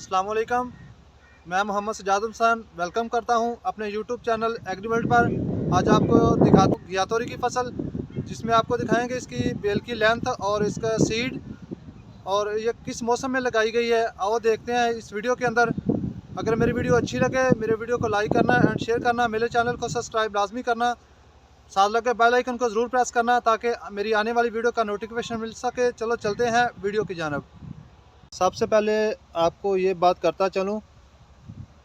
अस्सलाम वालेकुम। मैं मोहम्मद सजाद हुसैन वेलकम करता हूं अपने यूट्यूब चैनल एग्रीवर्ल्ड पर। आज आपको दिखा दूँ घिया तोरी की फसल, जिसमें आपको दिखाएंगे इसकी बेल की लेंथ और इसका सीड और ये किस मौसम में लगाई गई है। आओ देखते हैं इस वीडियो के अंदर। अगर मेरी वीडियो अच्छी लगे मेरे वीडियो को लाइक करना एंड शेयर करना, मेरे चैनल को सब्सक्राइब लाजमी करना, साथ लगे बेल आइकन को ज़रूर प्रेस करना ताकि मेरी आने वाली वीडियो का नोटिफिकेशन मिल सके। चलो चलते हैं वीडियो की जानब। सबसे पहले आपको ये बात करता चलूँ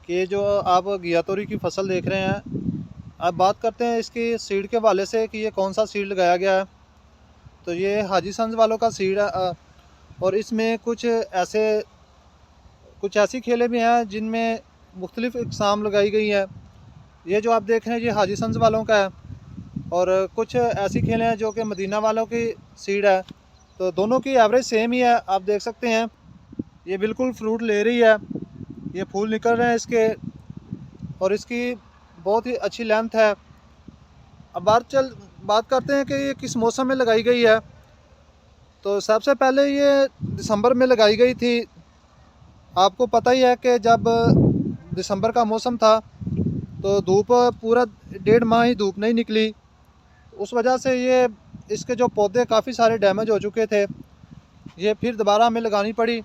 कि जो आप घिया तोरी की फसल देख रहे हैं, अब बात करते हैं इसकी सीड के हवाले से कि ये कौन सा सीड लगाया गया है। तो ये हाजी संस वालों का सीड है और इसमें कुछ ऐसी खेलें भी हैं जिनमें मुख्तलिफ़ इकसाम लगाई गई है। ये जो आप देख रहे हैं ये हाजी संस वालों का है और कुछ ऐसी खेलें हैं जो कि मदीना वालों की सीड है। तो दोनों की एवरेज सेम ही है। आप देख सकते हैं ये बिल्कुल फ्रूट ले रही है, ये फूल निकल रहे हैं इसके और इसकी बहुत ही अच्छी लेंथ है। अब बात करते हैं कि ये किस मौसम में लगाई गई है। तो सबसे पहले ये दिसंबर में लगाई गई थी। आपको पता ही है कि जब दिसंबर का मौसम था तो धूप पूरा 1.5 माह ही धूप नहीं निकली। उस वजह से ये इसके जो पौधे काफ़ी सारे डैमेज हो चुके थे, ये फिर दोबारा हमें लगानी पड़ी।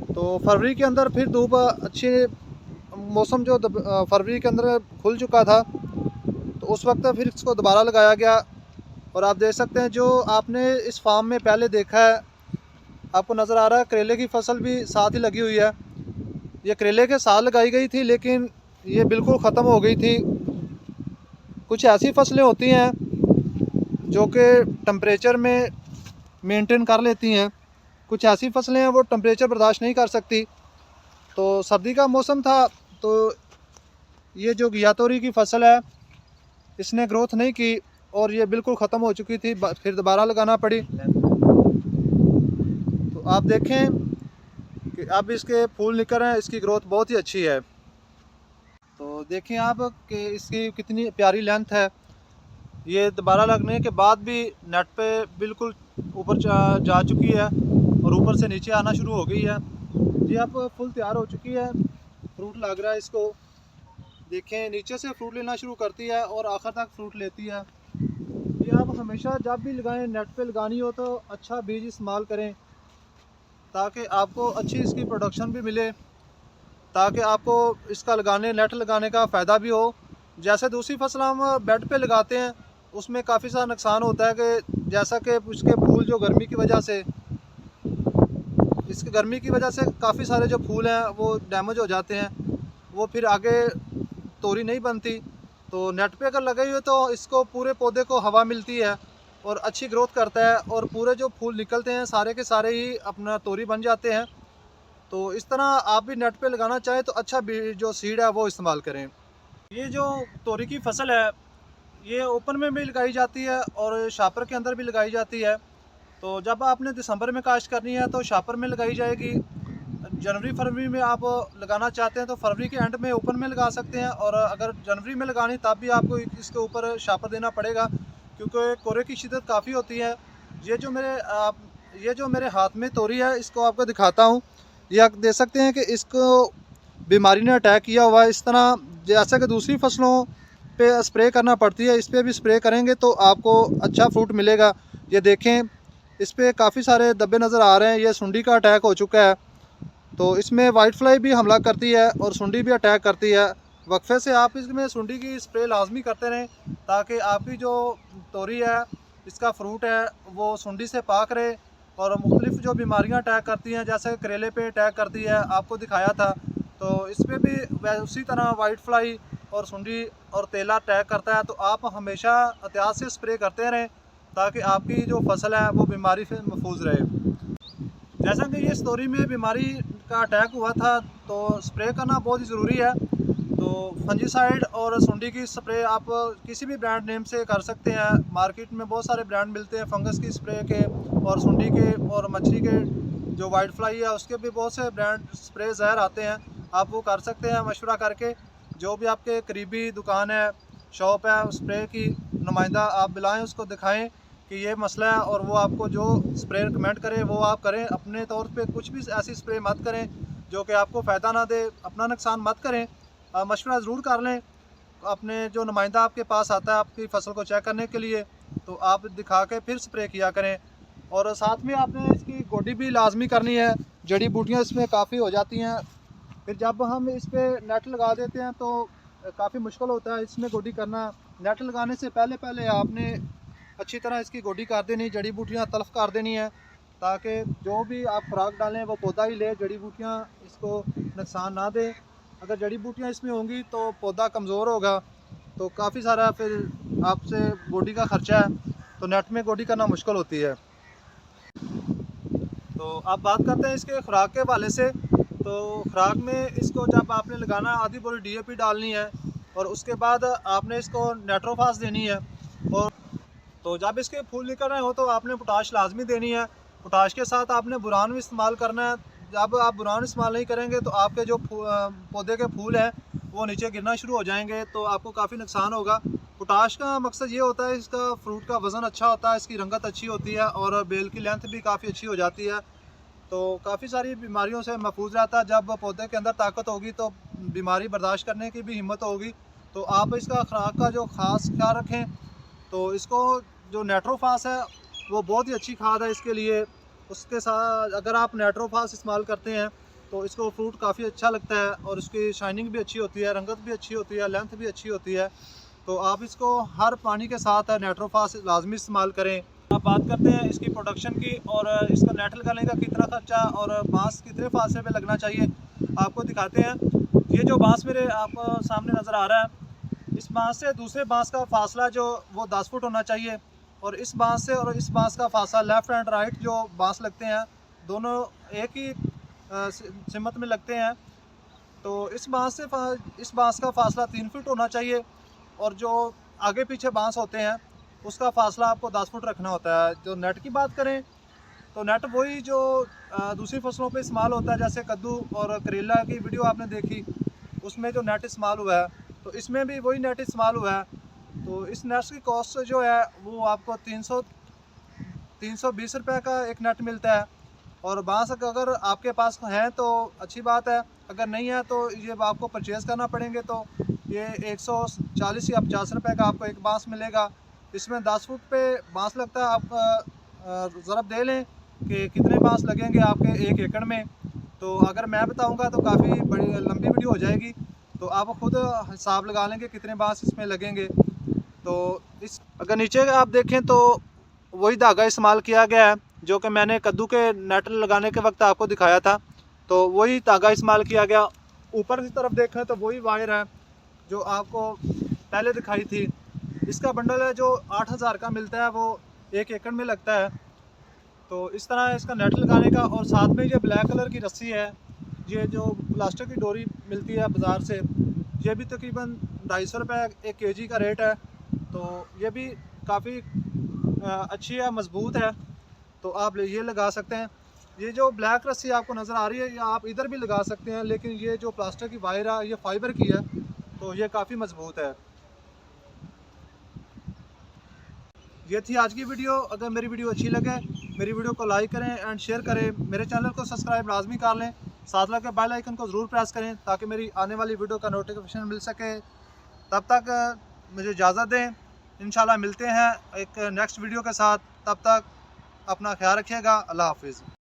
तो फरवरी के अंदर फिर धूप अच्छी मौसम जो फरवरी के अंदर खुल चुका था, तो उस वक्त फिर इसको दोबारा लगाया गया। और आप देख सकते हैं जो आपने इस फार्म में पहले देखा है, आपको नज़र आ रहा है करेले की फसल भी साथ ही लगी हुई है। ये करेले के साथ लगाई गई थी लेकिन ये बिल्कुल ख़त्म हो गई थी। कुछ ऐसी फसलें होती हैं जो कि टम्परेचर में मेंटेन कर लेती हैं, कुछ ऐसी फसलें हैं वो टेम्परेचर बर्दाश्त नहीं कर सकती। तो सर्दी का मौसम था तो ये जो घिया तोरी की फसल है इसने ग्रोथ नहीं की और ये बिल्कुल ख़त्म हो चुकी थी, फिर दोबारा लगाना पड़ी। तो आप देखें कि अब इसके फूल निकल रहे हैं, इसकी ग्रोथ बहुत ही अच्छी है। तो देखें आप कि इसकी कितनी प्यारी लेंथ है। ये दोबारा लगने के बाद भी नेट पे बिल्कुल ऊपर जा चुकी है और ऊपर से नीचे आना शुरू हो गई है। ये अब फुल तैयार हो चुकी है, फ्रूट लग रहा है इसको। देखें नीचे से फ्रूट लेना शुरू करती है और आखिर तक फ्रूट लेती है। ये आप हमेशा जब भी लगाएं, नेट पे लगानी हो तो अच्छा बीज इस्तेमाल करें ताकि आपको अच्छी इसकी प्रोडक्शन भी मिले, ताकि आपको इसका नेट लगाने का फ़ायदा भी हो। जैसे दूसरी फसल हम बेड पे लगाते हैं उसमें काफ़ी सारा नुकसान होता है कि जैसा कि उसके फूल जो गर्मी की वजह से काफ़ी सारे जो फूल हैं वो डैमेज हो जाते हैं, वो फिर आगे तोरी नहीं बनती। तो नेट पे अगर लगे हुए तो इसको पूरे पौधे को हवा मिलती है और अच्छी ग्रोथ करता है और पूरे जो फूल निकलते हैं सारे के सारे ही अपना तोरी बन जाते हैं। तो इस तरह आप भी नेट पे लगाना चाहें तो अच्छा जो सीड है वो इस्तेमाल करें। ये जो तोरी की फसल है ये ओपन में भी लगाई जाती है और शापर के अंदर भी लगाई जाती है। तो जब आपने दिसंबर में काश्त करनी है तो शापर में लगाई जाएगी। जनवरी फरवरी में आप लगाना चाहते हैं तो फरवरी के एंड में ओपन में लगा सकते हैं, और अगर जनवरी में लगानी तब भी आपको इसके ऊपर शापर देना पड़ेगा क्योंकि कोरे की शिद्दत काफ़ी होती है। ये जो मेरे हाथ में तोरी है इसको आपको दिखाता हूँ। ये आप देख सकते हैं कि इसको बीमारी ने अटैक किया हुआ है। इस तरह जैसा कि दूसरी फसलों पे स्प्रे करना पड़ती है, इस पर भी स्प्रे करेंगे तो आपको अच्छा फ्रूट मिलेगा। ये देखें इस पर काफ़ी सारे धब्बे नज़र आ रहे हैं, ये सुंडी का अटैक हो चुका है। तो इसमें वाइट फ्लाई भी हमला करती है और सुंडी भी अटैक करती है। वक्फे से आप इसमें सुंडी की स्प्रे लाजमी करते रहें ताकि आपकी जो तोरी है, इसका फ्रूट है, वो सुंडी से पाक रहे। और मुख्तलिफ जो बीमारियां अटैक करती हैं जैसे करेले पे अटैक करती है, आपको दिखाया था, तो इस पर भी उसी तरह वाइट फ्लाई और सुंडी और तेला अटैक करता है। तो आप हमेशा एहतियात से स्प्रे करते रहें ताकि आपकी जो फसल है वो बीमारी से महफूज रहे। जैसा कि ये तोरी में बीमारी का अटैक हुआ था तो स्प्रे करना बहुत ही ज़रूरी है। तो फंजीसाइड और सुंडी की स्प्रे आप किसी भी ब्रांड नेम से कर सकते हैं। मार्केट में बहुत सारे ब्रांड मिलते हैं फंगस की स्प्रे के और सुंडी के और मछली के जो वाइट फ्लाई है उसके भी बहुत से ब्रांड स्प्रे ज़हर आते हैं। आप वो कर सकते हैं मशवरा करके। जो भी आपके करीबी दुकान है, शॉप है, स्प्रे की नुमाइंदा आप बुलाएँ, उसको दिखाएँ कि ये मसला है, और वो आपको जो स्प्रे रिकमेंड करे वो आप करें। अपने तौर पे कुछ भी ऐसी स्प्रे मत करें जो कि आपको फ़ायदा ना दे, अपना नुकसान मत करें। मशवरा ज़रूर कर लें, अपने जो नुमाइंदा आपके पास आता है आपकी फ़सल को चेक करने के लिए, तो आप दिखा के फिर स्प्रे किया करें। और साथ में आपने इसकी गोडी भी लाजमी करनी है, जड़ी बूटियाँ इसमें काफ़ी हो जाती हैं। फिर जब हम इस पर नेट लगा देते हैं तो काफ़ी मुश्किल होता है इसमें गोडी करना। नेट लगाने से पहले पहले आपने अच्छी तरह इसकी गोडी कर देनी, जड़ी बूटियाँ तल्फ़ कर देनी है, ताकि जो भी आप खुराक डालें वो पौधा ही ले, जड़ी बूटियाँ इसको नुकसान ना दें। अगर जड़ी बूटियाँ इसमें होंगी तो पौधा कमज़ोर होगा, तो काफ़ी सारा फिर आपसे गोडी का ख़र्चा है, तो नेट में गोडी करना मुश्किल होती है। तो आप बात करते हैं इसके खुराक के हवाले से। तो खुराक में इसको जब आपने लगाना, आधी बोरी DAP डालनी है, और उसके बाद आपने इसको नेट्रोफास देनी है। और तो जब इसके फूल निकल रहे हो तो आपने पोटाश लाजमी देनी है। पोटाश के साथ आपने बुरान भी इस्तेमाल करना है। जब आप बुरान इस्तेमाल नहीं करेंगे तो आपके जो पौधे के फूल हैं वो नीचे गिरना शुरू हो जाएंगे, तो आपको काफ़ी नुकसान होगा। पोटाश का मकसद ये होता है, इसका फ्रूट का वज़न अच्छा होता है, इसकी रंगत अच्छी होती है, और बेल की लेंथ भी काफ़ी अच्छी हो जाती है। तो काफ़ी सारी बीमारियों से महफूज रहता है। जब पौधे के अंदर ताकत होगी तो बीमारी बर्दाश्त करने की भी हिम्मत होगी। तो आप इसका खुराक का जो ख़ास ख्याल रखें। तो इसको जो नेट्रोफास है वो बहुत ही अच्छी खाद है इसके लिए। उसके साथ अगर आप नेट्रोफास इस्तेमाल करते हैं तो इसको फ्रूट काफ़ी अच्छा लगता है, और उसकी शाइनिंग भी अच्छी होती है, रंगत भी अच्छी होती है, लेंथ भी अच्छी होती है। तो आप इसको हर पानी के साथ नेट्रोफास लाजमी इस्तेमाल करें। आप बात करते हैं इसकी प्रोडक्शन की, और इसका नेट लगाने का कितना खर्चा और बांस कितने फासले पे लगना चाहिए, आपको दिखाते हैं। ये जो बांस मेरे आपको सामने नज़र आ रहा है, इस बांस से दूसरे बांस का फासला जो वो 10 फुट होना चाहिए, और इस बांस से और इस बांस का फासला, लेफ़्ट एंड राइट जो बांस लगते हैं दोनों एक ही सिमत में लगते हैं। तो इस बांस का फासला 3 फुट होना चाहिए, और जो आगे पीछे बांस होते हैं उसका फासला आपको 10 फुट रखना होता है। जो नेट की बात करें तो नेट वही जो दूसरी फसलों पे इस्तेमाल होता है, जैसे कद्दू और करेला की वीडियो आपने देखी, उसमें जो नेट इस्तेमाल हुआ है, तो इसमें भी वही नेट इस्तेमाल हुआ है। तो इस नेट की कॉस्ट जो है वो आपको 320 रुपये का एक नेट मिलता है। और बांस अगर आपके पास है तो अच्छी बात है, अगर नहीं है तो ये आपको परचेज़ करना पड़ेंगे। तो ये 140 या 50 रुपये का आपको एक बांस मिलेगा। इसमें 10 फुट पे बांस लगता है। आप ज़रा दे लें कि कितने बांस लगेंगे आपके 1 एकड़ में। तो अगर मैं बताऊंगा तो काफ़ी बड़ी लंबी वीडियो हो जाएगी, तो आप खुद हिसाब लगा लेंगे कितने बांस इसमें लगेंगे। तो इस अगर नीचे आप देखें तो वही धागा इस्तेमाल किया गया है जो कि मैंने कद्दू के नेट लगाने के वक्त आपको दिखाया था। तो वही धागा इस्तेमाल किया गया। ऊपर की तरफ देखें तो वही वायर है जो आपको पहले दिखाई थी। इसका बंडल है जो 8000 का मिलता है, वो 1 एकड़ में लगता है। तो इस तरह इसका नेट लगाने का। और साथ में ये ब्लैक कलर की रस्सी है, ये जो प्लास्टिक की डोरी मिलती है बाज़ार से, ये भी तकरीबन 250 रुपये 1 kg का रेट है। तो ये भी काफ़ी अच्छी है, मज़बूत है, तो आप ये लगा सकते हैं। ये जो ब्लैक रस्सी आपको नज़र आ रही है ये आप इधर भी लगा सकते हैं, लेकिन ये जो प्लास्टिक की वायर है ये फाइबर की है, तो ये काफ़ी मज़बूत है। ये थी आज की वीडियो। अगर मेरी वीडियो अच्छी लगे मेरी वीडियो को लाइक करें एंड शेयर करें, मेरे चैनल को सब्सक्राइब लाजमी कर लें, साथ लगे बेल आइकन को ज़रूर प्रेस करें ताकि मेरी आने वाली वीडियो का नोटिफिकेशन मिल सके। तब तक मुझे इजाज़त दें। इंशाल्लाह मिलते हैं एक नेक्स्ट वीडियो के साथ। तब तक अपना ख्याल रखिएगा। अल्लाह हाफिज़।